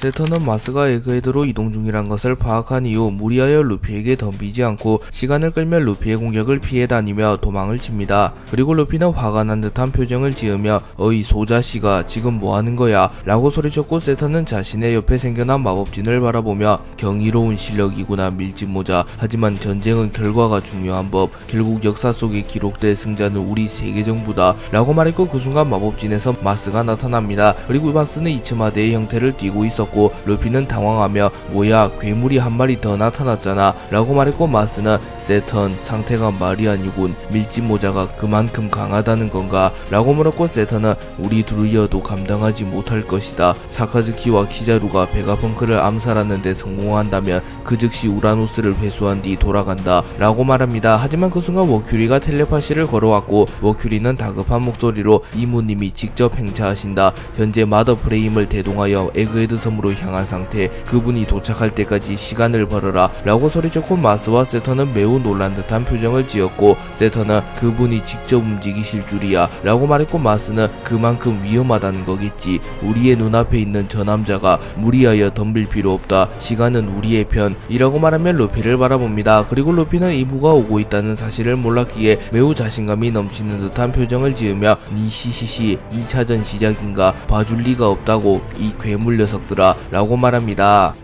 세턴은 마스가 에그헤드로 이동 중이란 것을 파악한 이후 무리하여 루피에게 덤비지 않고 시간을 끌며 루피의 공격을 피해 다니며 도망을 칩니다. 그리고 루피는 화가 난 듯한 표정을 지으며 어이 소자씨가 지금 뭐하는 거야 라고 소리쳤고, 세턴은 자신의 옆에 생겨난 마법진을 바라보며 경이로운 실력이구나 밀짚모자. 하지만 전쟁은 결과가 중요한 법. 결국 역사 속에 기록될 승자는 우리 세계정부다 라고 말했고, 그 순간 마법진에서 마스가 나타납니다. 그리고 마스는 이츠마대의 형태를 띠고 있었고, 루피는 당황하며 뭐야 괴물이 한 마리 더 나타났잖아 라고 말했고, 마스는 세턴 상태가 말이 아니군. 밀짚모자가 그만큼 강하다는 건가 라고 물었고, 세턴은 우리 둘이어도 감당하지 못할 것이다. 사카즈키와 키자루가 베가펑크를 암살하는데 성공한다면 그 즉시 우라노스를 회수한 뒤 돌아간다 라고 말합니다. 하지만 그 순간 머큐리가 텔레파시를 걸어왔고, 머큐리는 다급한 목소리로 이모님이 직접 행차하신다. 현재 마더 프레임을 대동하여 에그헤드 섬으로 향한 상태. 그분이 도착할 때까지 시간을 벌어라 라고 소리쳤고, 마스와 세턴은 매우 놀란 듯한 표정을 지었고, 세턴은 그분이 직접 움직이실 줄이야 라고 말했고, 마스는 그만큼 위험하다는 거겠지. 우리의 눈앞에 있는 저 남자가 무리하여 덤빌 필요 없다. 시간은 우리의 편 이라고 말하며 루피를 바라봅니다. 그리고 루피는 이브가 오고 있다는 사실을 몰랐기에 매우 자신감이 넘치는 듯한 표정을 지으며 니 시시시 2차전 시작인가 봐줄 리가 없다고 이 괴물 녀석들아 라고 말합니다.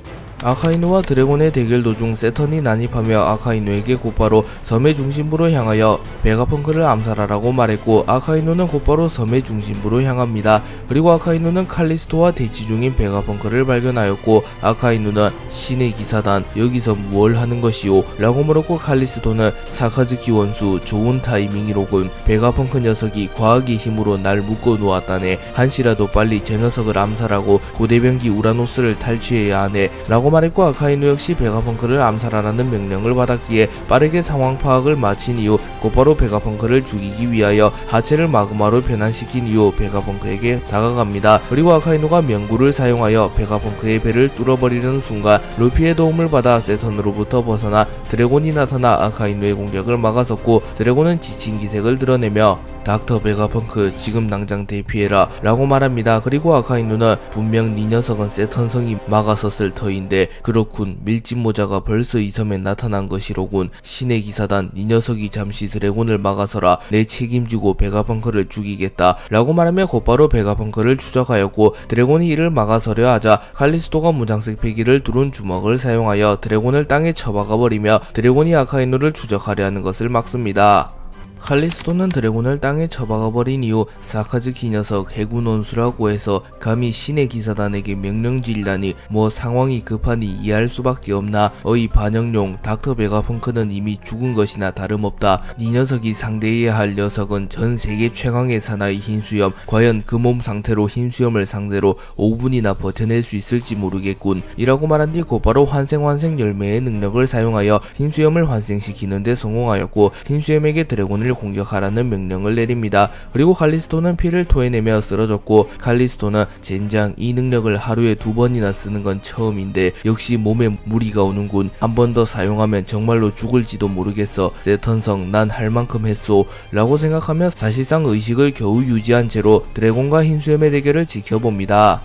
아카이누와 드래곤의 대결 도중 세턴이 난입하며 아카이누에게 곧바로 섬의 중심부로 향하여 베가펑크를 암살하라고 말했고, 아카이누는 곧바로 섬의 중심부로 향합니다. 그리고 아카이누는 칼리스토와 대치 중인 베가펑크를 발견하였고, 아카이누는 신의 기사단 여기서 뭘 하는 것이오 라고 물었고, 칼리스토는 사카즈키 원수 좋은 타이밍이로군. 베가펑크 녀석이 과학의 힘으로 날 묶어 놓았다네. 한시라도 빨리 저 녀석을 암살하고 고대병기 우라노스를 탈취해야 하네 라고 말했고, 아카이누 역시 베가펑크를 암살하라는 명령을 받았기에 빠르게 상황 파악을 마친 이후 곧바로 베가펑크를 죽이기 위하여 하체를 마그마로 변환시킨 이후 베가펑크에게 다가갑니다. 그리고 아카이누가 명구를 사용하여 베가펑크의 배를 뚫어버리는 순간 루피의 도움을 받아 세턴으로부터 벗어나 드래곤이 나타나 아카이누의 공격을 막아섰고, 드래곤은 지친 기색을 드러내며 닥터 베가펑크 지금 당장 대피해라 라고 말합니다. 그리고 아카이누는 분명 네 녀석은 세턴성이 막아섰을 터인데 그렇군, 밀짚모자가 벌써 이 섬에 나타난 것이로군. 신의 기사단 네 녀석이 잠시 드래곤을 막아서라. 내 책임지고 베가펑크를 죽이겠다 라고 말하며 곧바로 베가펑크를 추적하였고, 드래곤이 이를 막아서려 하자 칼리스토가 무장색 패기를 두른 주먹을 사용하여 드래곤을 땅에 쳐박아 버리며 드래곤이 아카이누를 추적하려 하는 것을 막습니다. 칼리스토는 드래곤을 땅에 처박아버린 이후 사카즈키 녀석 해군 원수라고 해서 감히 신의 기사단에게 명령질다니 뭐 상황이 급하니 이해할 수밖에 없나. 어이 반영용 닥터 베가펑크는 이미 죽은 것이나 다름없다. 이 녀석이 상대해야 할 녀석은 전 세계 최강의 사나이 흰수염. 과연 그 몸 상태로 흰수염을 상대로 5분이나 버텨낼 수 있을지 모르겠군 이라고 말한 뒤 곧바로 환생 열매의 능력을 사용하여 흰수염을 환생시키는 데 성공하였고, 흰수염에게 드래곤을 공격하라는 명령을 내립니다. 그리고 칼리스토는 피를 토해내며 쓰러졌고, 칼리스토는 젠장 이 능력을 하루에 2번이나 쓰는 건 처음인데 역시 몸에 무리가 오는군. 한 번 더 사용하면 정말로 죽을지도 모르겠어. 세턴성 난 할 만큼 했소 라고 생각하며 사실상 의식을 겨우 유지한 채로 드래곤과 흰수염의 대결을 지켜봅니다.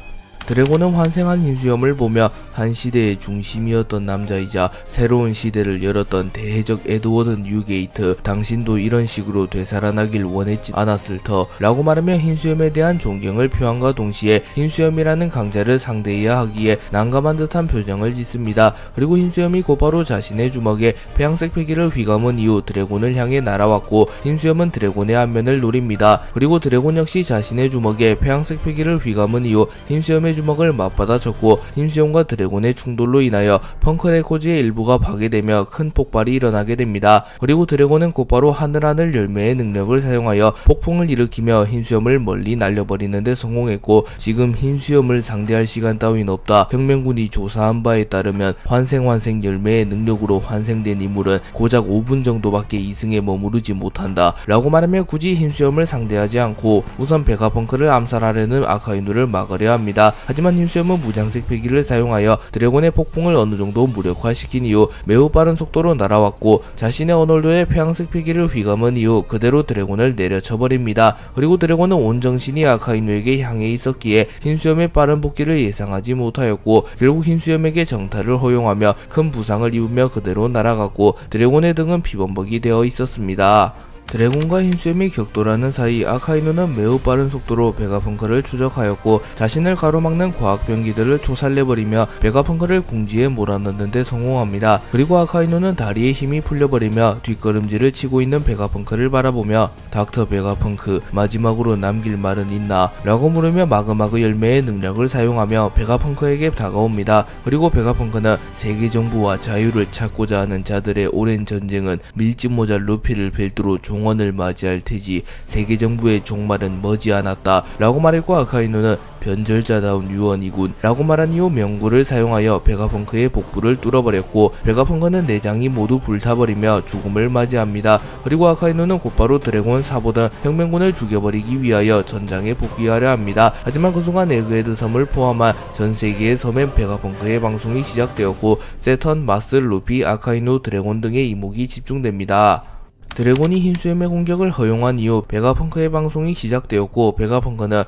드래곤은 환생한 흰수염을 보며 한 시대의 중심이었던 남자이자 새로운 시대를 열었던 대해적 에드워드 뉴게이트, 당신도 이런 식으로 되살아나길 원했지 않았을 터 라고 말하며 흰수염에 대한 존경을 표한과 동시에 흰수염이라는 강자를 상대해야 하기에 난감한 듯한 표정을 짓습니다. 그리고 흰수염이 곧바로 자신의 주먹에 폐양색 패기를 휘감은 이후 드래곤을 향해 날아왔고, 흰수염은 드래곤의 안면을 노립니다. 그리고 드래곤 역시 자신의 주먹에 폐양색 패기를 휘감은 이후 흰수염의 주먹을 맞받아쳤고, 흰수염과 드래곤의 충돌로 인하여 펑크레코즈의 일부가 파괴되며 큰 폭발이 일어나게 됩니다. 그리고 드래곤은 곧바로 하늘하늘 열매의 능력을 사용하여 폭풍을 일으키며 흰수염을 멀리 날려버리는 데 성공했고, 지금 흰수염을 상대할 시간 따윈 없다. 혁명군이 조사한 바에 따르면 환생 열매의 능력으로 환생된 인물은 고작 5분 정도밖에 이승에 머무르지 못한다 라고 말하며 굳이 흰수염을 상대하지 않고 우선 베가펑크를 암살하려는 아카이누를 막으려 합니다. 하지만 흰수염은 무장색 패기를 사용하여 드래곤의 폭풍을 어느 정도 무력화시킨 이후 매우 빠른 속도로 날아왔고, 자신의 어놀도의 폐양색 패기를 휘감은 이후 그대로 드래곤을 내려쳐버립니다. 그리고 드래곤은 온 정신이 아카이누에게 향해 있었기에 흰수염의 빠른 복귀를 예상하지 못하였고, 결국 흰수염에게 정탈을 허용하며 큰 부상을 입으며 그대로 날아갔고, 드래곤의 등은 피범벅이 되어 있었습니다. 드래곤과 흰수염이 격돌하는 사이 아카이누는 매우 빠른 속도로 베가펑크를 추적하였고, 자신을 가로막는 과학병기들을 초살내버리며 베가펑크를 궁지에 몰아넣는 데 성공합니다. 그리고 아카이누는 다리에 힘이 풀려버리며 뒷걸음질을 치고 있는 베가펑크를 바라보며 닥터 베가펑크, 마지막으로 남길 말은 있나? 라고 물으며 마그마그 열매의 능력을 사용하며 베가펑크에게 다가옵니다. 그리고 베가펑크는 세계 정부와 자유를 찾고자 하는 자들의 오랜 전쟁은 밀짚모자 루피를 별도로 종언을 맞이할 테지 세계 정부의 종말은 머지않았다 라고 말했고, 아카이누는 변절자다운 유언이군 라고 말한 이후 명구를 사용하여 베가펑크의 복부를 뚫어버렸고, 베가펑크는 내장이 모두 불타버리며 죽음을 맞이합니다. 그리고 아카이누는 곧바로 드래곤 사보 등 혁명군을 죽여버리기 위하여 전장에 복귀하려 합니다. 하지만 그 순간 에그헤드 섬을 포함한 전세계의 섬에 베가펑크의 방송이 시작되었고, 세턴, 마스, 루피, 아카이누, 드래곤 등의 이목이 집중됩니다. 드래곤이 흰수염의 공격을 허용한 이후 베가펑크의 방송이 시작되었고, 베가펑크는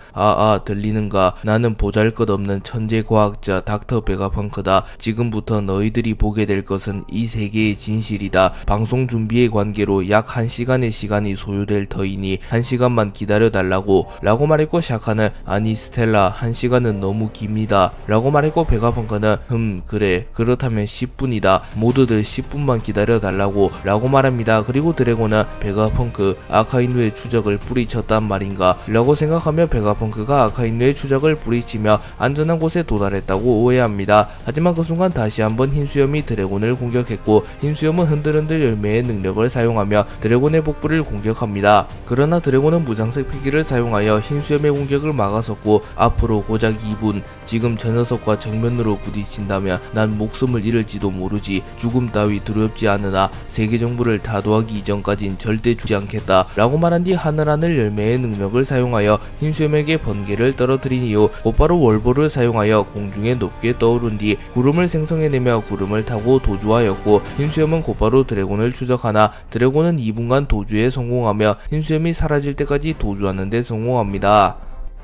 들리는가? 나는 보잘것없는 천재 과학자 닥터 베가펑크다. 지금부터 너희들이 보게 될 것은 이 세계의 진실이다. 방송 준비의 관계로 약 1시간의 시간이 소요될 터이니 1시간만 기다려달라고 라고 말했고, 샤카는 아니 스텔라 1시간은 너무 깁니다 라고 말했고, 베가펑크는 그래 그렇다면 10분이다. 모두들 10분만 기다려달라고 라고 말합니다. 그리고 드래곤은 베가펑크, 아카이누의 추적을 뿌리쳤단 말인가 라고 생각하며 베가펑크가 아카이누의 추적을 뿌리치며 안전한 곳에 도달했다고 오해합니다. 하지만 그 순간 다시 한번 흰수염이 드래곤을 공격했고, 흰수염은 흔들흔들 열매의 능력을 사용하며 드래곤의 복부를 공격합니다. 그러나 드래곤은 무장색 패기를 사용하여 흰수염의 공격을 막아섰고, 앞으로 고작 2분, 지금 저 녀석과 정면으로 부딪힌다면 난 목숨을 잃을지도 모르지. 죽음 따위 두렵지 않으나 세계 정부를 다도하기 이전까진 절대 죽지 않겠다 라고 말한 뒤 하늘하늘 열매의 능력을 사용하여 흰수염에게 번개를 떨어뜨린 이후 곧바로 월보를 사용하여 공중에 높게 떠오른 뒤 구름을 생성해내며 구름을 타고 도주하였고, 흰수염은 곧바로 드래곤을 추적하나 드래곤은 2분간 도주에 성공하며 흰수염이 사라질 때까지 도주하는 데 성공합니다.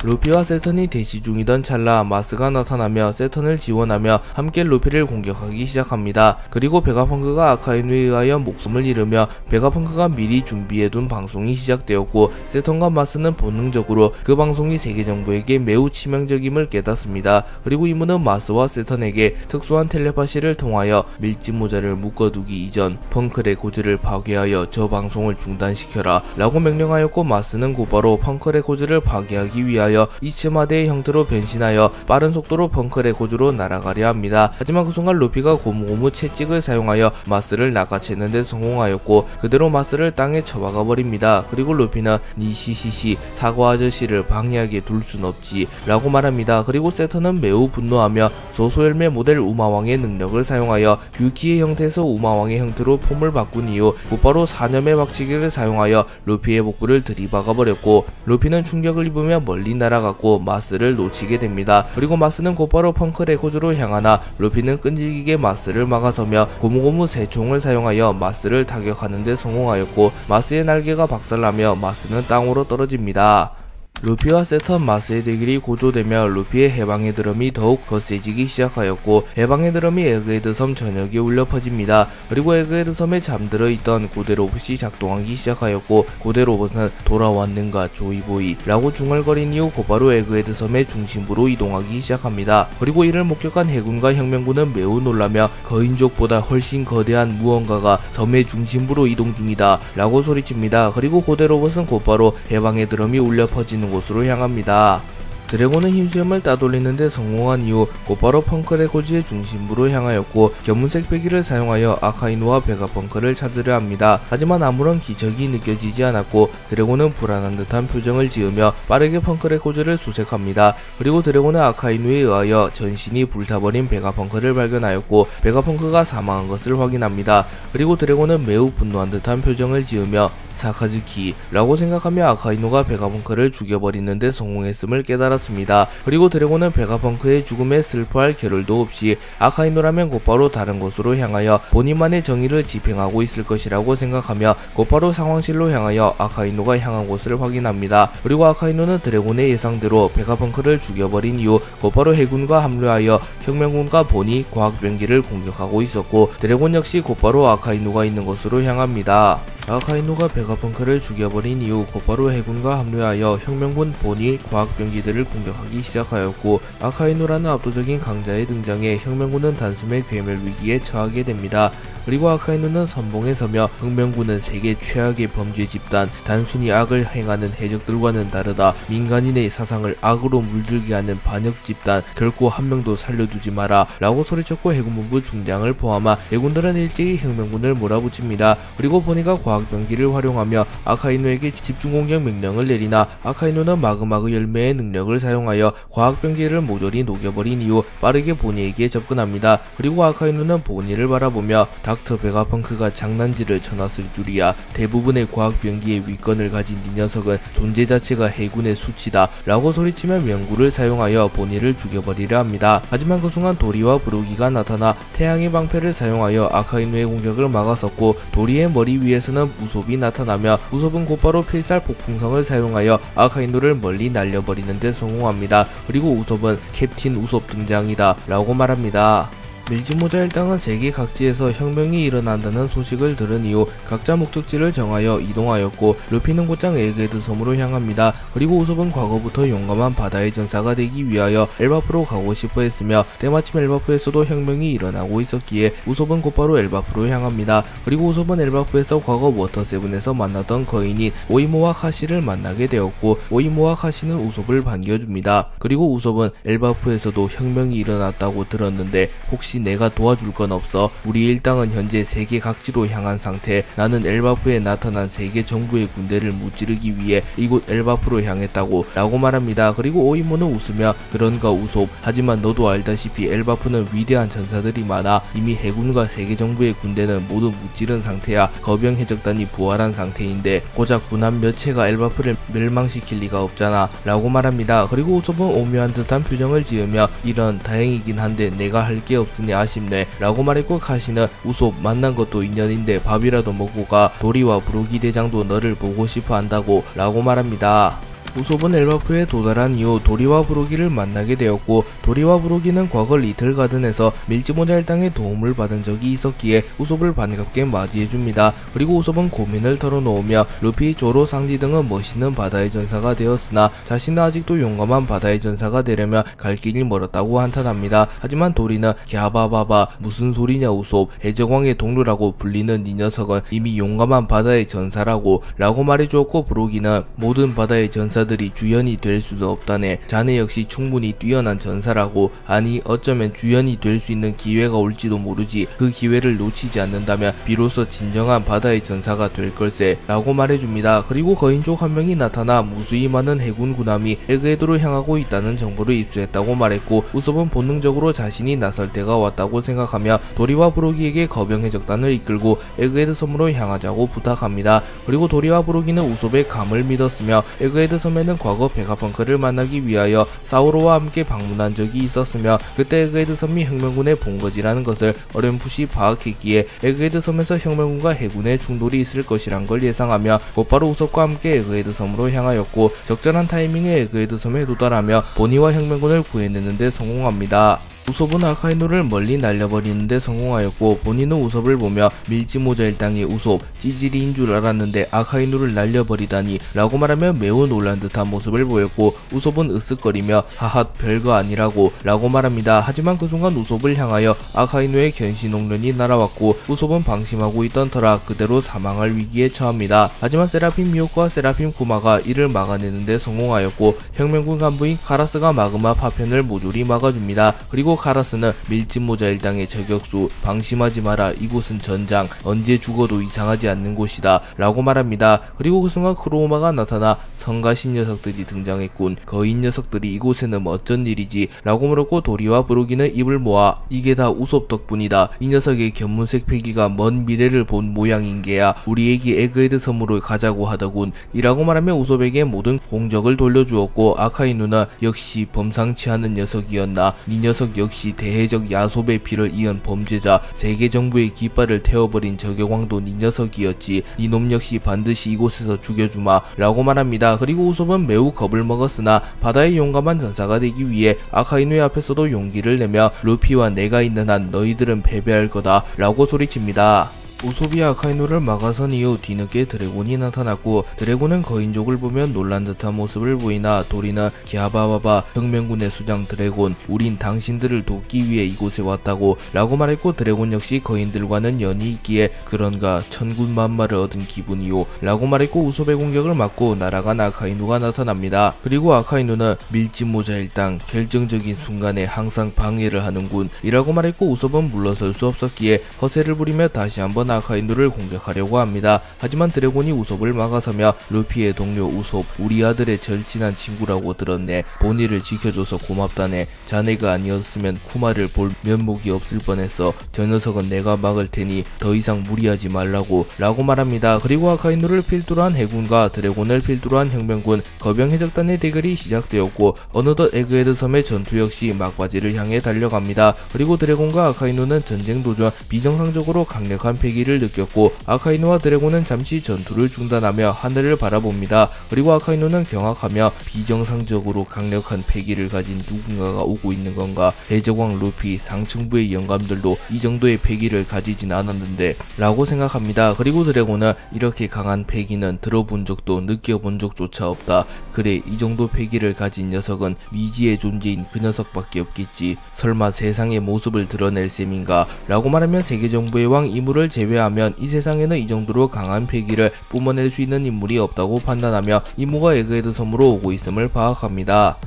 루피와 세턴이 대치 중이던 찰나 마스가 나타나며 세턴을 지원하며 함께 루피를 공격하기 시작합니다. 그리고 베가펑크가 아카이누에 의하여 목숨을 잃으며 베가펑크가 미리 준비해둔 방송이 시작되었고, 세턴과 마스는 본능적으로 그 방송이 세계정부에게 매우 치명적임을 깨닫습니다. 그리고 이문은 마스와 세턴에게 특수한 텔레파시를 통하여 밀짚모자를 묶어두기 이전 펑크의 고즈를 파괴하여 저 방송을 중단시켜라 라고 명령하였고, 마스는 곧바로 펑크의 고즈를 파괴하기 위하여 이츠마대의 형태로 변신하여 빠른 속도로 펑크의 고주로 날아가려 합니다. 하지만 그 순간 루피가 고무고무 채찍을 사용하여 마스를 낚아채는 데 성공하였고, 그대로 마스를 땅에 쳐박아 버립니다. 그리고 루피는 니시시시 사과 아저씨를 방해하게 둘 순 없지 라고 말합니다. 그리고 세턴은 매우 분노하며 소소열매 모델 우마왕의 능력을 사용하여 듀키의 형태에서 우마왕의 형태로 폼을 바꾼 이후 곧바로 사념의 박치기를 사용하여 루피의 복부를 들이박아 버렸고, 루피는 충격을 입으며 멀리 날아갔고 마스를 놓치게 됩니다. 그리고 마스는 곧바로 펑크 레코즈로 향하나 루피는 끈질기게 마스를 막아서며 고무고무 새 총을 사용하여 마스를 타격하는 데 성공하였고, 마스의 날개가 박살나며 마스는 땅으로 떨어집니다. 루피와 세턴 마스의 대결이 고조되며 루피의 해방의 드럼이 더욱 거세지기 시작하였고, 해방의 드럼이 에그헤드 섬 전역에 울려 퍼집니다. 그리고 에그헤드 섬에 잠들어 있던 고대 로봇이 작동하기 시작하였고, 고대 로봇은 돌아왔는가 조이보이 라고 중얼거린 이후 곧바로 에그헤드 섬의 중심부로 이동하기 시작합니다. 그리고 이를 목격한 해군과 혁명군은 매우 놀라며 거인족보다 훨씬 거대한 무언가가 섬의 중심부로 이동 중이다 라고 소리칩니다. 그리고 고대 로봇은 곧바로 해방의 드럼이 울려 퍼지는 곳으로 향합니다. 드래곤은 흰수염을 따돌리는데 성공한 이후 곧바로 펑크 레코즈의 중심부로 향하였고, 견문색 배기를 사용하여 아카이누와 베가펑크를 찾으려 합니다. 하지만 아무런 기적이 느껴지지 않았고, 드래곤은 불안한 듯한 표정을 지으며 빠르게 펑크 레코즈를 수색합니다. 그리고 드래곤은 아카이누에 의하여 전신이 불타버린 베가펑크를 발견하였고, 베가펑크가 사망한 것을 확인합니다. 그리고 드래곤은 매우 분노한 듯한 표정을 지으며 사카즈키 라고 생각하며 아카이누가 베가펑크를 죽여버리는데 성공했음을 깨달았습니다. 잡았습니다. 그리고 드래곤은 베가펑크의 죽음에 슬퍼할 겨를도 없이 아카이누라면 곧바로 다른 곳으로 향하여 본인만의 정의를 집행하고 있을 것이라고 생각하며 곧바로 상황실로 향하여 아카이누가 향한 곳을 확인합니다. 그리고 아카이누는 드래곤의 예상대로 베가펑크를 죽여버린 이후 곧바로 해군과 합류하여 혁명군과 본이 과학병기를 공격하고 있었고, 드래곤 역시 곧바로 아카이누가 있는 곳으로 향합니다. 아카이누가 베가펑크를 죽여버린 이후 곧바로 해군과 합류하여 혁명군 본이 과학병기들을 공격하기 시작하였고, 아카이누라는 압도적인 강자의 등장에 혁명군은 단숨에 괴멸 위기에 처하게 됩니다. 그리고 아카이누는 선봉에 서며 혁명군은 세계 최악의 범죄 집단, 단순히 악을 행하는 해적들과는 다르다, 민간인의 사상을 악으로 물들게 하는 반역 집단, 결코 한 명도 살려두지 마라 라고 소리쳤고, 해군본부 중장을 포함한 해군들은 일제히 혁명군을 몰아붙입니다. 그리고 보니가 과학병기를 활용하며 아카이누에게 집중공격 명령을 내리나 아카이누는 마그마그 열매의 능력을 사용하여 과학병기를 모조리 녹여버린 이후 빠르게 보니에게 접근합니다. 그리고 아카이누는 보니를 바라보며 닥터 베가펑크가 장난질을 쳐놨을 줄이야, 대부분의 과학병기의 위권을 가진 이 녀석은 존재 자체가 해군의 수치다 라고 소리치며 명구를 사용하여 보니를 죽여버리려 합니다. 하지만 그 순간 도리와 브루기가 나타나 태양의 방패를 사용하여 아카이누의 공격을 막았었고, 도리의 머리 위에서는 우솝이 나타나며 우솝은 곧바로 필살 폭풍성을 사용하여 아카이누를 멀리 날려버리는 데 성공합니다. 그리고 우솝은 캡틴 우솝 등장이다 라고 말합니다. 밀지모자 일당은 세계 각지에서 혁명이 일어난다는 소식을 들은 이후 각자 목적지를 정하여 이동하였고, 루피는 곧장 에그헤드 섬으로 향합니다. 그리고 우솝은 과거부터 용감한 바다의 전사가 되기 위하여 엘바프로 가고 싶어 했으며, 때마침 엘바프에서도 혁명이 일어나고 있었기에 우솝은 곧바로 엘바프로 향합니다. 그리고 우솝은 엘바프에서 과거 워터7에서 만났던 거인인 오이모와 카시를 만나게 되었고, 오이모와 카시는 우솝을 반겨줍니다. 그리고 우솝은 엘바프에서도 혁명이 일어났다고 들었는데 혹시 내가 도와줄 건 없어? 우리 일당은 현재 세계 각지로 향한 상태. 나는 엘바프에 나타난 세계 정부의 군대를 무찌르기 위해 이곳 엘바프로 향했다고 라고 말합니다. 그리고 오이모는 웃으며 그런가 우솝, 하지만 너도 알다시피 엘바프는 위대한 전사들이 많아. 이미 해군과 세계 정부의 군대는 모두 무찌른 상태야. 거병 해적단이 부활한 상태인데 고작 군함 몇 채가 엘바프를 멸망시킬 리가 없잖아 라고 말합니다. 그리고 우솝은 오묘한 듯한 표정을 지으며 이런 다행이긴 한데 내가 할 게 없으니 아쉽네 라고 말했고, 카시는 우솝 만난 것도 인연인데 밥이라도 먹고 가. 도리와 브루기 대장도 너를 보고 싶어 한다고 라고 말합니다. 우솝은 엘바프에 도달한 이후 도리와 브루기를 만나게 되었고, 도리와 브루기는 과거 리틀 가든에서 밀지모자 일당의 도움을 받은 적이 있었기에 우솝을 반갑게 맞이해줍니다. 그리고 우솝은 고민을 털어놓으며 루피, 조로, 상지 등은 멋있는 바다의 전사가 되었으나 자신은 아직도 용감한 바다의 전사가 되려면 갈 길이 멀었다고 한탄합니다. 하지만 도리는 갸바바바 무슨 소리냐 우솝, 해적왕의 동료라고 불리는 이 녀석은 이미 용감한 바다의 전사라고 라고 말해주었고, 브루기는 모든 바다의 전사 들이 주연이 될 수도 없다네. 자네 역시 충분히 뛰어난 전사라고. 아니 어쩌면 주연이 될 수 있는 기회가 올지도 모르지. 그 기회를 놓치지 않는다면 비로소 진정한 바다의 전사가 될 걸세 라고 말해줍니다. 그리고 거인족 한 명이 나타나 무수히 많은 해군 군함이 에그헤드로 향하고 있다는 정보를 입수했다고 말했고, 우솝은 본능적으로 자신이 나설 때가 왔다고 생각하며 도리와 브루기에게 거병 해적단을 이끌고 에그헤드 섬으로 향하자고 부탁합니다. 그리고 도리와 브루기는 우솝의 감을 믿었으며 에그헤드 섬에는 과거 베가펑크를 만나기 위하여 사우로와 함께 방문한 적이 있었으며, 그때 에그헤드 섬이 혁명군의 본거지라는 것을 어렴풋이 파악했기에 에그헤드 섬에서 혁명군과 해군의 충돌이 있을 것이란 걸 예상하며 곧바로 우솝과 함께 에그헤드 섬으로 향하였고, 적절한 타이밍에 에그헤드 섬에 도달하며 보니와 혁명군을 구해내는 데 성공합니다. 우솝은 아카이누를 멀리 날려버리는데 성공하였고, 본인은 우솝을 보며 밀지모자 일당의 우솝, 찌질이인 줄 알았는데 아카이누를 날려버리다니 라고 말하며 매우 놀란 듯한 모습을 보였고, 우솝은 으쓱거리며 하하 별거 아니라고 라고 말합니다. 하지만 그 순간 우솝을 향하여 아카이누의 견시농련이 날아왔고, 우솝은 방심하고 있던 터라 그대로 사망할 위기에 처합니다. 하지만 세라핌 미호크와 세라핌 쿠마가 이를 막아내는데 성공하였고, 혁명군 간부인 카라스가 마그마 파편을 모조리 막아줍니다. 그리고 카라스는 밀짚모자 일당의 저격수, 방심하지 마라, 이곳은 전장, 언제 죽어도 이상하지 않는 곳이다 라고 말합니다. 그리고 그 순간 크로우마가 나타나 성가신 녀석들이 등장했군. 거인 녀석들이 이곳에는 어쩐 일이지 라고 물었고 도리와 브로기는 입을 모아 이게 다 우솝 덕분이다. 이 녀석의 견문색 패기가 먼 미래를 본 모양인 게야. 우리에게 에그헤드 섬으로 가자고 하더군 이라고 말하며 우솝에게 모든 공적을 돌려주었고 아카이누는 역시 범상치 않은 녀석이었나. 이 녀석 역시 대해적 야솝의 피를 이은 범죄자, 세계 정부의 깃발을 태워버린 저격왕도 이 녀석이었지. 이놈 역시 반드시 이곳에서 죽여주마 라고 말합니다. 그리고 우솝은 매우 겁을 먹었으나 바다의 용감한 전사가 되기 위해 아카이누의 앞에서도 용기를 내며 루피와 내가 있는 한 너희들은 패배할 거다 라고 소리칩니다. 우솝이 아카이누를 막아선 이후 뒤늦게 드래곤이 나타났고 드래곤은 거인족을 보면 놀란 듯한 모습을 보이나 도리는 기아바바바 혁명군의 수장 드래곤 우린 당신들을 돕기 위해 이곳에 왔다고 라고 말했고 드래곤 역시 거인들과는 연이 있기에 그런가 천군만마를 얻은 기분이요 라고 말했고 우솝의 공격을 막고 날아간 아카이누가 나타납니다. 그리고 아카이누는 밀짚모자 일당 결정적인 순간에 항상 방해를 하는군 이라고 말했고 우솝은 물러설 수 없었기에 허세를 부리며 다시 한번 아카이누를 공격하려고 합니다. 하지만 드래곤이 우솝을 막아서며 루피의 동료 우솝 우리 아들의 절친한 친구라고 들었네. 본의를 지켜줘서 고맙다네. 자네가 아니었으면 쿠마를 볼 면목이 없을 뻔했어. 저 녀석은 내가 막을 테니 더 이상 무리하지 말라고 라고 말합니다. 그리고 아카이누를 필두로 한 해군과 드래곤을 필두로 한 혁명군 거병 해적단의 대결이 시작되었고 어느덧 에그헤드 섬의 전투 역시 막바지를 향해 달려갑니다. 그리고 드래곤과 아카이누는 전쟁 도중 비정상적으로 강력한 패기를 느꼈고 아카이누와 드래곤은 잠시 전투를 중단하며 하늘을 바라봅니다. 그리고 아카이누는 경악하며 비정상적으로 강력한 패기를 가진 누군가가 오고 있는 건가. 해적왕 루피 상층부의 영감들도 이 정도의 패기를 가지진 않았는데 라고 생각합니다. 그리고 드래곤은 이렇게 강한 패기는 들어본 적도 느껴본 적조차 없다. 그래 이 정도 패기를 가진 녀석은 미지의 존재인 그 녀석밖에 없겠지. 설마 세상의 모습을 드러낼 셈인가 라고 말하면 세계정부의 왕 이무를 제외하면 이 세상에는 이 정도로 강한 패기를 뿜어낼 수 있는 인물이 없다고 판단하며 이무가 에그헤드 섬으로 오고 있음을 파악합니다.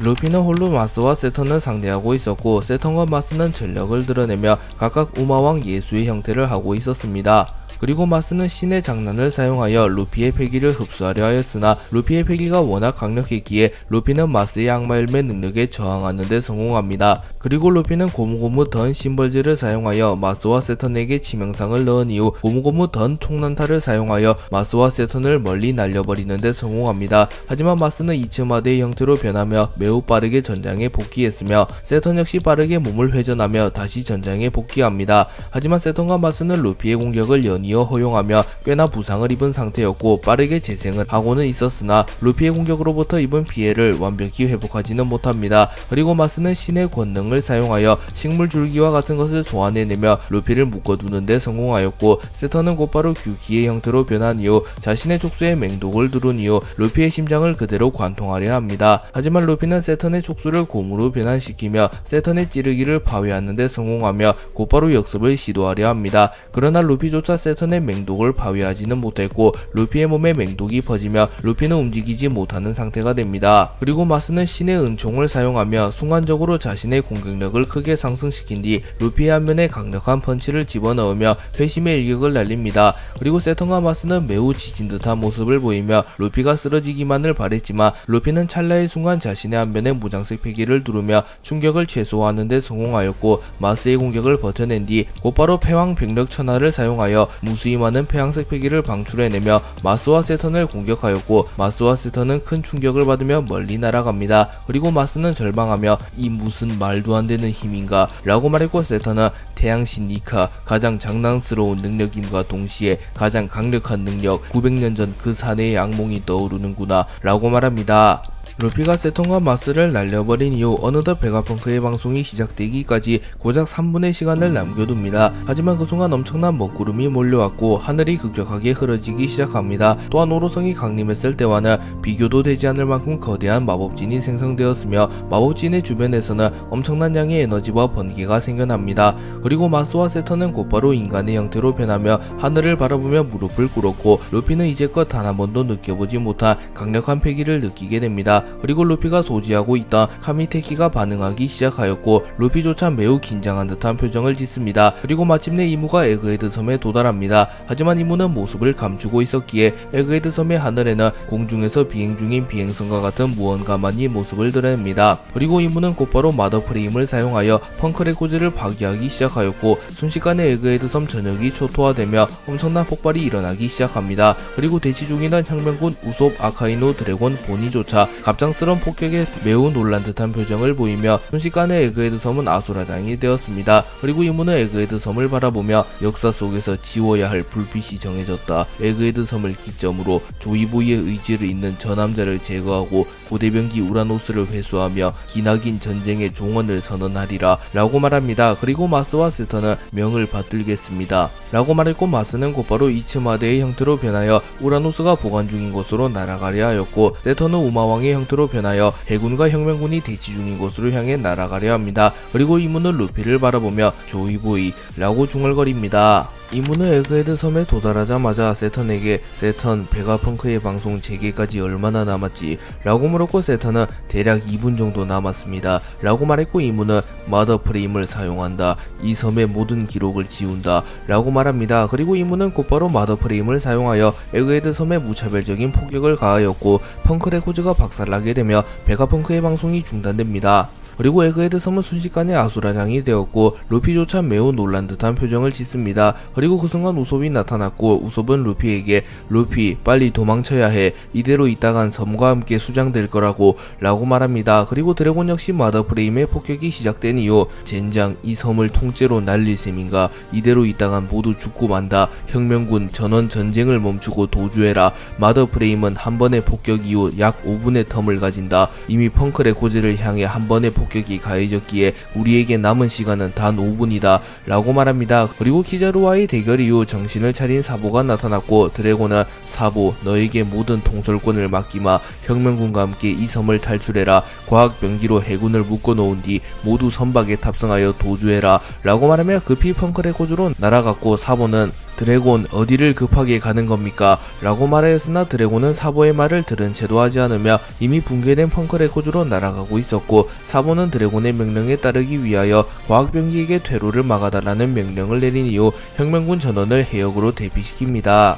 루피는 홀로 마스와 세턴을 상대하고 있었고 세턴과 마스는 전력을 드러내며 각각 우마왕 예수의 형태를 하고 있었습니다. 그리고 마스는 신의 장난을 사용하여 루피의 패기를 흡수하려 하였으나 루피의 패기가 워낙 강력했기에 루피는 마스의 악마열매 능력에 저항하는 데 성공합니다. 그리고 루피는 고무고무 던 심벌즈를 사용하여 마스와 세턴에게 치명상을 넣은 이후 고무고무 던 총난타를 사용하여 마스와 세턴을 멀리 날려버리는 데 성공합니다. 하지만 마스는 이츠마대의 형태로 변하며 매우 빠르게 전장에 복귀했으며 세턴 역시 빠르게 몸을 회전하며 다시 전장에 복귀합니다. 하지만 세턴과 마스는 루피의 공격을 연이어 허용하며 꽤나 부상을 입은 상태였고 빠르게 재생을 하고는 있었으나 루피의 공격으로부터 입은 피해를 완벽히 회복하지는 못합니다. 그리고 마스는 신의 권능을 사용하여 식물 줄기와 같은 것을 소환해내며 루피를 묶어두는 데 성공하였고 세턴은 곧바로 규키의 형태로 변한 이후 자신의 촉수에 맹독을 두른 이후 루피의 심장을 그대로 관통하려 합니다. 하지만 루피는 세턴의 촉수를 곰으로 변환시키며 세턴의 찌르기를 파괴하는 데 성공하며 곧바로 역습을 시도하려 합니다. 그러나 루피조차 세턴의 맹독을 파괴하지는 못했고 루피의 몸에 맹독이 퍼지며 루피는 움직이지 못하는 상태가 됩니다. 그리고 마스는 신의 은총을 사용하며 순간적으로 자신의 공격력을 크게 상승시킨 뒤 루피의 안면에 강력한 펀치를 집어넣으며 회심의 일격을 날립니다. 그리고 세턴과 마스는 매우 지친 듯한 모습을 보이며 루피가 쓰러지기만을 바랬지만 루피는 찰나의 순간 자신의 안면에 무장색 패기를 두르며 충격을 최소화하는 데 성공하였고 마스의 공격을 버텨낸 뒤 곧바로 패왕 병력 천하를 사용하여 무수히 많은 폐양색 패기를 방출해내며 마스와 세턴을 공격하였고 마스와 세턴은 큰 충격을 받으며 멀리 날아갑니다. 그리고 마스는 절망하며 이 무슨 말도 안 되는 힘인가 라고 말했고 세턴은 태양신 니카 가장 장난스러운 능력임과 동시에 가장 강력한 능력 900년 전 그 사내의 악몽이 떠오르는구나 라고 말합니다. 루피가 세턴과 마스를 날려버린 이후 어느덧 베가펑크의 방송이 시작되기까지 고작 3분의 시간을 남겨둡니다. 하지만 그 순간 엄청난 먹구름이 몰려왔고 하늘이 급격하게 흐려지기 시작합니다. 또한 오로성이 강림했을 때와는 비교도 되지 않을 만큼 거대한 마법진이 생성되었으며 마법진의 주변에서는 엄청난 양의 에너지와 번개가 생겨납니다. 그리고 마스와 세턴은 곧바로 인간의 형태로 변하며 하늘을 바라보며 무릎을 꿇었고 루피는 이제껏 단 한 번도 느껴보지 못한 강력한 패기를 느끼게 됩니다. 말합니다. 그리고 루피가 소지하고 있던 카미테키가 반응하기 시작하였고 루피조차 매우 긴장한 듯한 표정을 짓습니다. 그리고 마침내 이무가 에그헤드 섬에 도달합니다. 하지만 이무는 모습을 감추고 있었기에 에그헤드 섬의 하늘에는 공중에서 비행 중인 비행선과 같은 무언가만이 모습을 드러냅니다. 그리고 이무는 곧바로 마더 프레임을 사용하여 펑크레코즈를 파괴하기 시작하였고 순식간에 에그헤드 섬 전역이 초토화되며 엄청난 폭발이 일어나기 시작합니다. 그리고 대치 중이던 혁명군 우솝, 아카이노, 드래곤, 보니조차 갑작스런 폭격에 매우 놀란 듯한 표정을 보이며 순식간에 에그헤드 섬은 아수라장이 되었습니다. 그리고 이무는 에그헤드 섬을 바라보며 역사 속에서 지워야 할 불빛이 정해졌다. 에그헤드 섬을 기점으로 조이보이의 의지를 잇는 저 남자를 제거하고 고대병기 우라노스를 회수하며 기나긴 전쟁의 종언을 선언하리라 라고 말합니다. 그리고 마스와 세턴은 명을 받들겠습니다 라고 말했고 마스는 곧바로 이츠마데의 형태로 변하여 우라노스가 보관 중인 곳으로 날아가려 하였고 세턴은 우마왕의 형태로 변하여 해군과 혁명군이 대치 중인 곳으로 향해 날아가려 합니다. 그리고 이무는 루피를 바라보며 조이보이 라고 중얼거립니다. 이무는 에그헤드 섬에 도달하자마자 세턴에게 세턴 베가펑크의 방송 재개까지 얼마나 남았지? 라고 물었고 세턴은 대략 2분 정도 남았습니다 라고 말했고 이무는 마더 프레임을 사용한다. 이 섬의 모든 기록을 지운다 라고 말합니다. 그리고 이무는 곧바로 마더 프레임을 사용하여 에그헤드 섬에 무차별적인 폭격을 가하였고 펑크레코즈가 박살나게 되며 베가펑크의 방송이 중단됩니다. 그리고 에그헤드 섬은 순식간에 아수라장이 되었고 루피조차 매우 놀란 듯한 표정을 짓습니다. 그리고 그 순간 우솝이 나타났고 우솝은 루피에게 루피 빨리 도망쳐야 해. 이대로 있다간 섬과 함께 수장될 거라고 라고 말합니다. 그리고 드래곤 역시 마더 프레임의 폭격이 시작된 이후 젠장 이 섬을 통째로 날릴 셈인가. 이대로 있다간 모두 죽고 만다. 혁명군 전원 전쟁을 멈추고 도주해라. 마더 프레임은 한 번의 폭격 이후 약 5분의 텀을 가진다. 이미 펑크레코즈를 향해 한 번의 폭격이 가해졌기에 우리에게 남은 시간은 단 5분이다 라고 말합니다. 그리고 키자루와의 대결 이후 정신을 차린 사보가 나타났고 드래곤은 사보 너에게 모든 통솔권을 맡기마. 혁명군과 함께 이 섬을 탈출해라. 과학병기로 해군을 묶어놓은 뒤 모두 선박에 탑승하여 도주해라 라고 말하며 급히 펑크레코즈로 날아갔고 사보는 드래곤 어디를 급하게 가는 겁니까? 라고 말하였으나 드래곤은 사보의 말을 들은 채도 하지 않으며 이미 붕괴된 펑크레코즈로 날아가고 있었고 사보는 드래곤의 명령에 따르기 위하여 과학병기에게 퇴로를 막아달라는 명령을 내린 이후 혁명군 전원을 해역으로 대피시킵니다.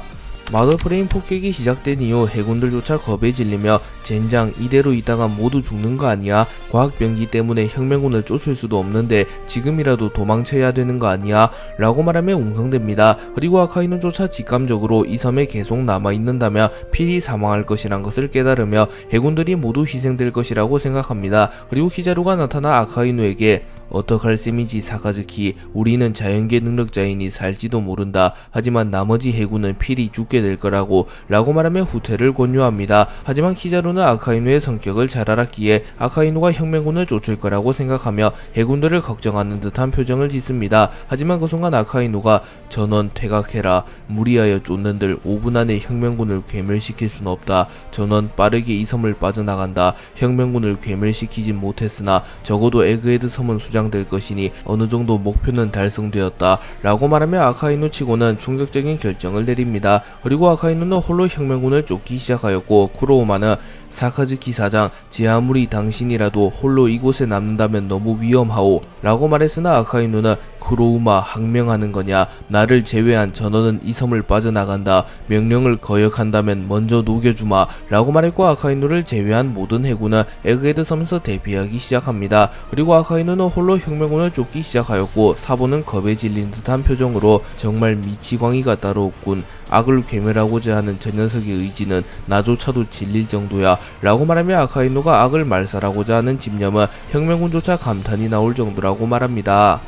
마더 프레임 폭격이 시작된 이후 해군들조차 겁에 질리며 젠장 이대로 있다가 모두 죽는 거 아니야? 과학병기 때문에 혁명군을 쫓을 수도 없는데 지금이라도 도망쳐야 되는 거 아니야? 라고 말하며 웅성댑니다. 그리고 아카이누조차 직감적으로 이 섬에 계속 남아있는다면 필히 사망할 것이란 것을 깨달으며 해군들이 모두 희생될 것이라고 생각합니다. 그리고 키자루가 나타나 아카이누에게 어떡할 셈이지 사카즈키. 우리는 자연계 능력자이니 살지도 모른다. 하지만 나머지 해군은 필히 죽게 될 거라고 라고 말하며 후퇴를 권유합니다. 하지만 키자루는 아카이누의 성격을 잘 알았기에 아카이누가 혁명군을 쫓을 거라고 생각하며 해군들을 걱정하는 듯한 표정을 짓습니다. 하지만 그 순간 아카이누가 전원 퇴각해라. 무리하여 쫓는들 5분 안에 혁명군을 괴멸시킬 순 없다. 전원 빠르게 이 섬을 빠져나간다. 혁명군을 괴멸시키진 못했으나 적어도 에그헤드 섬은 수장될 것이니 어느 정도 목표는 달성되었다 라고 말하며 아카이누 치고는 충격적인 결정을 내립니다. 그리고 아카이누는 홀로 혁명군을 쫓기 시작하였고 쿠로우마는 사카즈키 사장 제 아무리 당신이라도 홀로 이곳에 남는다면 너무 위험하오 라고 말했으나 아카이누는 쿠로우마 항명하는 거냐. 나를 제외한 전원은 이 섬을 빠져나간다. 명령을 거역한다면 먼저 녹여주마 라고 말했고 아카이누를 제외한 모든 해군은 에그헤드 섬에서 대피하기 시작합니다. 그리고 아카이누는 홀로 혁명군을 쫓기 시작하였고 사보는 겁에 질린 듯한 표정으로 정말 미치광이가 따로 없군. 악을 괴멸하고자 하는 저 녀석의 의지는 나조차도 질릴 정도야 라고 말하며 아카이누가 악을 말살하고자 하는 집념은 혁명군조차 감탄이 나올 정도라고 말합니다.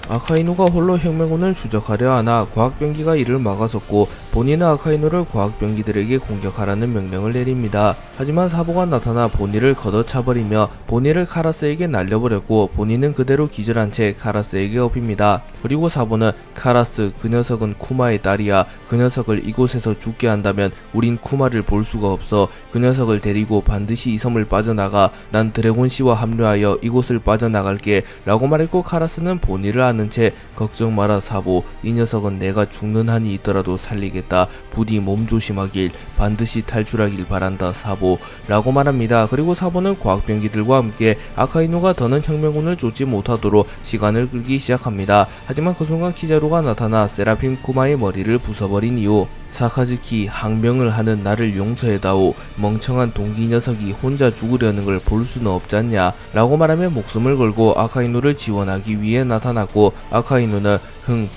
아카이누가 홀로 혁명군을 추적하려 하나 과학병기가 이를 막아섰고 본인은 아카이누를 과학병기들에게 공격하라는 명령을 내립니다. 하지만 사보가 나타나 본인을 걷어차버리며 본인을 카라스에게 날려버렸고 본인은 그대로 기절한 채 카라스에게 업힙니다. 그리고 사보는 카라스 그 녀석은 쿠마의 딸이야. 그 녀석을 이곳에서 죽게 한다면 우린 쿠마를 볼 수가 없어. 그 녀석을 데리고 반드시 이 섬을 빠져나가. 난 드래곤씨와 합류하여 이곳을 빠져나갈게 라고 말했고 카라스는 본인을 하는 채 걱정 마라 사보, 이 녀석은 내가 죽는 한이 있더라도 살리겠다. 부디 몸조심하길, 반드시 탈출하길 바란다 사보 라고 말합니다. 그리고 사보는 과학병기들과 함께 아카이누가 더는 혁명군을 쫓지 못하도록 시간을 끌기 시작합니다. 하지만 그 순간 키자루가 나타나 세라핌 쿠마의 머리를 부숴버린 이후 사카즈키, 항명을 하는 나를 용서해다오. 멍청한 동기 녀석이 혼자 죽으려는 걸 볼 수는 없잖냐 라고 말하며 목숨을 걸고 아카이누를 지원하기 위해 나타났고, 아카이누는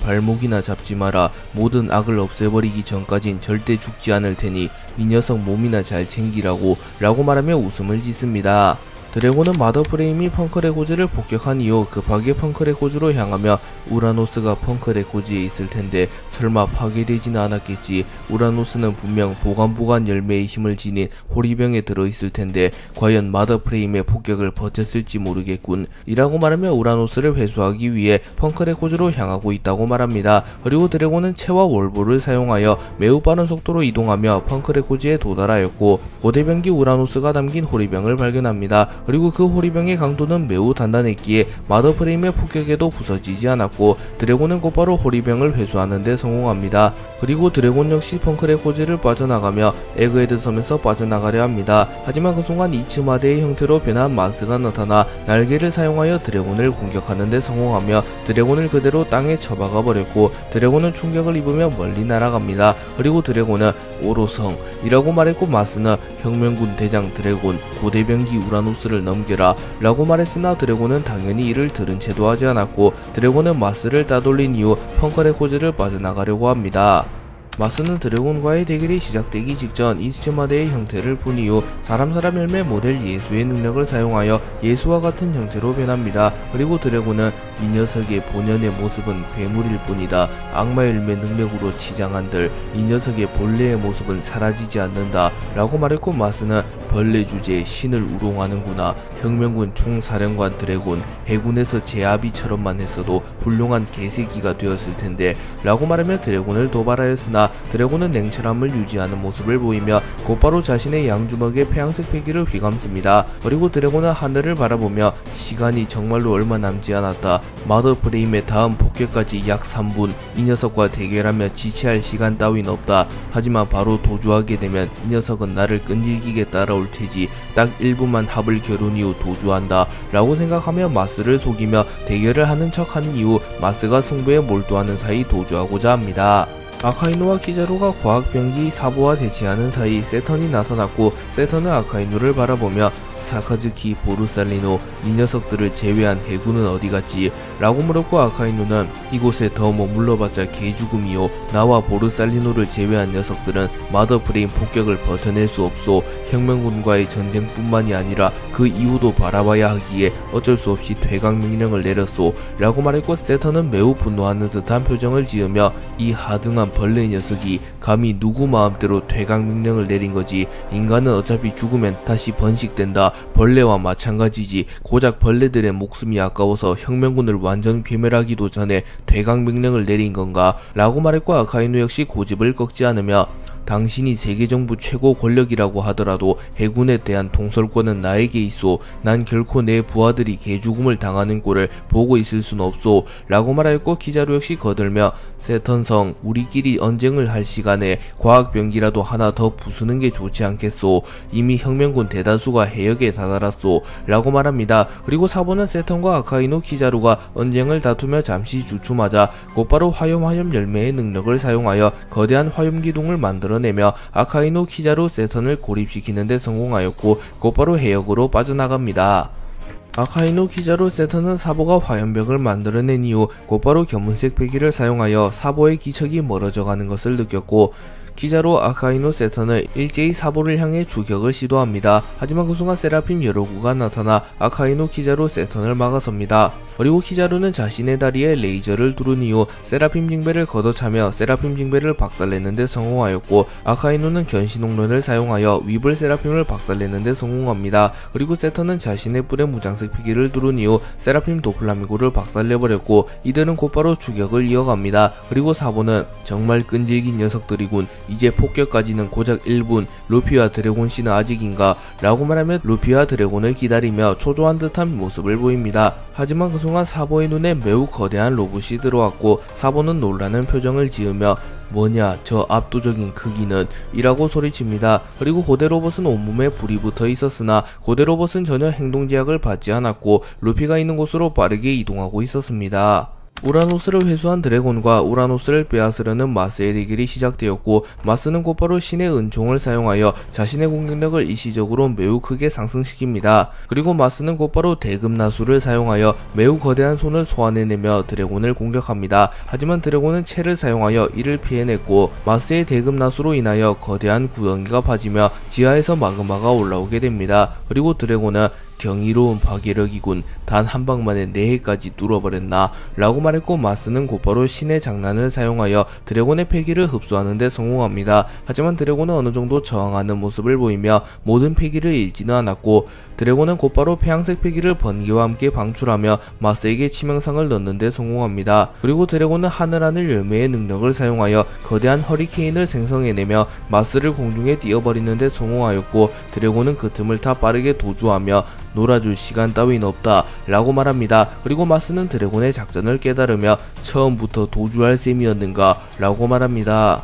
발목이나 잡지 마라. 모든 악을 없애버리기 전까진 절대 죽지 않을 테니 이 녀석 몸이나 잘 챙기라고 라고 말하며 웃음을 짓습니다. 드래곤은 마더프레임이 펑크레고즈를 폭격한 이후 급하게 펑크레고즈로 향하며 우라노스가 펑크레고즈에 있을 텐데 설마 파괴되지는 않았겠지. 우라노스는 분명 보관보관 열매의 힘을 지닌 호리병에 들어있을 텐데 과연 마더프레임의 폭격을 버텼을지 모르겠군 이라고 말하며 우라노스를 회수하기 위해 펑크레고즈로 향하고 있다고 말합니다. 그리고 드래곤은 채와 월보를 사용하여 매우 빠른 속도로 이동하며 펑크레고즈에 도달하였고, 고대병기 우라노스가 담긴 호리병을 발견합니다. 그리고 그 호리병의 강도는 매우 단단했기에 마더프레임의 폭격에도 부서지지 않았고, 드래곤은 곧바로 호리병을 회수하는 데 성공합니다. 그리고 드래곤 역시 펑크레고즈를 빠져나가며 에그헤드 섬에서 빠져나가려 합니다. 하지만 그 순간 이츠마데의 형태로 변한 마스가 나타나 날개를 사용하여 드래곤을 공격하는 데 성공하며 드래곤을 그대로 땅에 처박아 버렸고, 드래곤은 충격을 입으며 멀리 날아갑니다. 그리고 드래곤은 오로성 이라고 말했고, 마스는 혁명군 대장 드래곤, 고대병기 우라노스를 넘겨라 라고 말했으나 드래곤은 당연히 이를 들은 채도 하지 않았고, 드래곤은 마스를 따돌린 이후 펑크레고즈를 빠져나가려고 합니다. 마스는 드래곤과의 대결이 시작되기 직전 이츠마데의 형태를 본 이후 사람 열매 모델 예수의 능력을 사용하여 예수와 같은 형태로 변합니다. 그리고 드래곤은 이 녀석의 본연의 모습은 괴물일 뿐이다. 악마 열매 능력으로 치장한들 이 녀석의 본래의 모습은 사라지지 않는다 라고 말했고, 마스는 벌레 주제에 신을 우롱하는구나. 혁명군 총사령관 드래곤, 해군에서 제아비처럼만 했어도 훌륭한 개새끼가 되었을 텐데 라고 말하며 드래곤을 도발하였으나 드래곤은 냉철함을 유지하는 모습을 보이며 곧바로 자신의 양주먹에 폐양색 패기를 휘감습니다. 그리고 드래곤은 하늘을 바라보며 시간이 정말로 얼마 남지 않았다. 마더프레임의 다음 폭격까지 약 3분, 이 녀석과 대결하며 지체할 시간 따윈 없다. 하지만 바로 도주하게 되면 이 녀석은 나를 끈질기게 따라올 테지. 딱 1분만 합을 겨룬 이후 도주한다 라고 생각하며 마스를 속이며 대결을 하는 척 하는 이후 마스가 승부에 몰두하는 사이 도주하고자 합니다. 아카이누와 키자루가 과학병기 사보와 대치하는 사이 세턴이 나타났고, 세턴은 아카이누를 바라보며 사카즈키, 보르살리노, 이 녀석들을 제외한 해군은 어디갔지? 라고 물었고, 아카이누는 이곳에 더 머물러봤자 개죽음이요. 나와 보르살리노를 제외한 녀석들은 마더프레임 폭격을 버텨낼 수 없소. 혁명군과의 전쟁뿐만이 아니라 그 이후도 바라봐야 하기에 어쩔 수 없이 퇴각 명령을 내렸소 라고 말했고, 세턴은 매우 분노하는 듯한 표정을 지으며 이 하등한 벌레 녀석이 감히 누구 마음대로 퇴각 명령을 내린 거지. 인간은 어차피 죽으면 다시 번식된다. 벌레와 마찬가지지. 고작 벌레들의 목숨이 아까워서 혁명군을 완전 괴멸하기도 전에 퇴각 명령을 내린 건가 라고 말했고, 아카이누 역시 고집을 꺾지 않으며 당신이 세계정부 최고 권력이라고 하더라도 해군에 대한 통솔권은 나에게 있소. 난 결코 내 부하들이 개죽음을 당하는 꼴을 보고 있을 순 없소 라고 말하였고, 키자루 역시 거들며 세턴성, 우리끼리 언쟁을 할 시간에 과학병기라도 하나 더 부수는 게 좋지 않겠소. 이미 혁명군 대다수가 해역에 다다랐소 라고 말합니다. 그리고 사보는 세턴과 아카이누, 키자루가 언쟁을 다투며 잠시 주춤하자 곧바로 화염 열매의 능력을 사용하여 거대한 화염기둥을 만들어내며 아카이누, 키자루, 세턴을 고립시키는 데 성공하였고 곧바로 해역으로 빠져나갑니다. 아카이누, 키자루, 세턴은 사보가 화염벽을 만들어낸 이후 곧바로 견문색 패기를 사용하여 사보의 기척이 멀어져 가는 것을 느꼈고, 키자루, 아카이누, 세턴은 일제히 사보를 향해 추격을 시도합니다. 하지만 그 순간 세라핌 여러구가 나타나 아카이누, 키자루, 세턴을 막아섭니다. 그리고 키자루는 자신의 다리에 레이저를 두른 이후 세라핌 징배를 걷어차며 세라핌 징배를 박살내는데 성공하였고, 아카이누는 견시농론을 사용하여 위블 세라핌을 박살내는데 성공합니다. 그리고 세턴은 자신의 뿔에 무장색 피기를 두른 이후 세라핌 도플라미고를 박살내버렸고, 이들은 곧바로 추격을 이어갑니다. 그리고 사보는 정말 끈질긴 녀석들이군. 이제 폭격까지는 고작 1분. 루피와 드래곤씨는 아직인가? 라고 말하며 루피와 드래곤을 기다리며 초조한 듯한 모습을 보입니다. 하지만 그 순간 순간 사보의 눈에 매우 거대한 로봇이 들어왔고 사보는 놀라는 표정을 지으며 뭐냐 저 압도적인 크기는 이라고 소리칩니다. 그리고 고대 로봇은 온몸에 불이 붙어 있었으나 고대 로봇은 전혀 행동 제약을 받지 않았고 루피가 있는 곳으로 빠르게 이동하고 있었습니다. 우라노스를 회수한 드래곤과 우라노스를 빼앗으려는 마스의 대결이 시작되었고 마스는 곧바로 신의 은총을 사용하여 자신의 공격력을 일시적으로 매우 크게 상승시킵니다. 그리고 마스는 곧바로 대금나수를 사용하여 매우 거대한 손을 소환해내며 드래곤을 공격합니다. 하지만 드래곤은 채를 사용하여 이를 피해냈고 마스의 대금나수로 인하여 거대한 구덩이가 파지며 지하에서 마그마가 올라오게 됩니다. 그리고 드래곤은 경이로운 파괴력이군. 단 한 방만에 내 해까지 뚫어버렸나? 라고 말했고 마스는 곧바로 신의 장난을 사용하여 드래곤의 패기를 흡수하는 데 성공합니다. 하지만 드래곤은 어느 정도 저항하는 모습을 보이며 모든 패기를 잃지는 않았고 드래곤은 곧바로 폐양색 패기를 번개와 함께 방출하며 마스에게 치명상을 넣는 데 성공합니다. 그리고 드래곤은 하늘하늘 열매의 능력을 사용하여 거대한 허리케인을 생성해내며 마스를 공중에 띄어버리는 데 성공하였고 드래곤은 그 틈을 타 빠르게 도주하며 놀아줄 시간 따윈 없다 라고 말합니다. 그리고 마스는 드래곤의 작전을 깨달으며 처음부터 도주할 셈이었는가 라고 말합니다.